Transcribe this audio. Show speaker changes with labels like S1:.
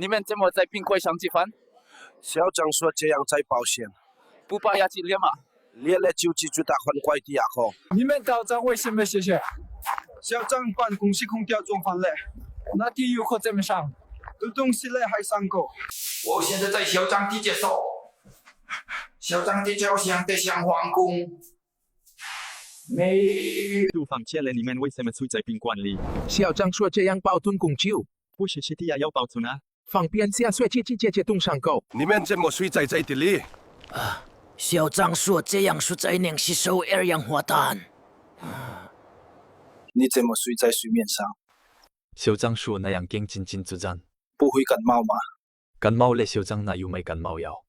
S1: 你们怎么在冰柜上吃饭？
S2: 校长说这样才保险，
S1: 不把牙齿裂吗？
S2: 裂了就继续打很快的牙口。
S3: 你们道长为什么谢谢？
S4: 校长办公室空调装反了，
S3: 那地狱课怎么上？
S4: 这东西嘞还上过。
S5: 我现在在校长的接受，校长的脚像得像皇宫。没。
S6: 住房间里面为什么睡在宾馆里？
S7: 校长说这样保存供救，
S6: 不是尸体也要保存啊？
S7: 方便下水直接动上钩。
S2: 你们怎么睡在这里？
S8: 校长说这样实在能吸收二氧化碳。
S4: 你怎么睡在水面上？
S9: 校长说那样更精进作战，
S4: 不会感冒吗？
S9: 感冒了，校长哪有买感冒药？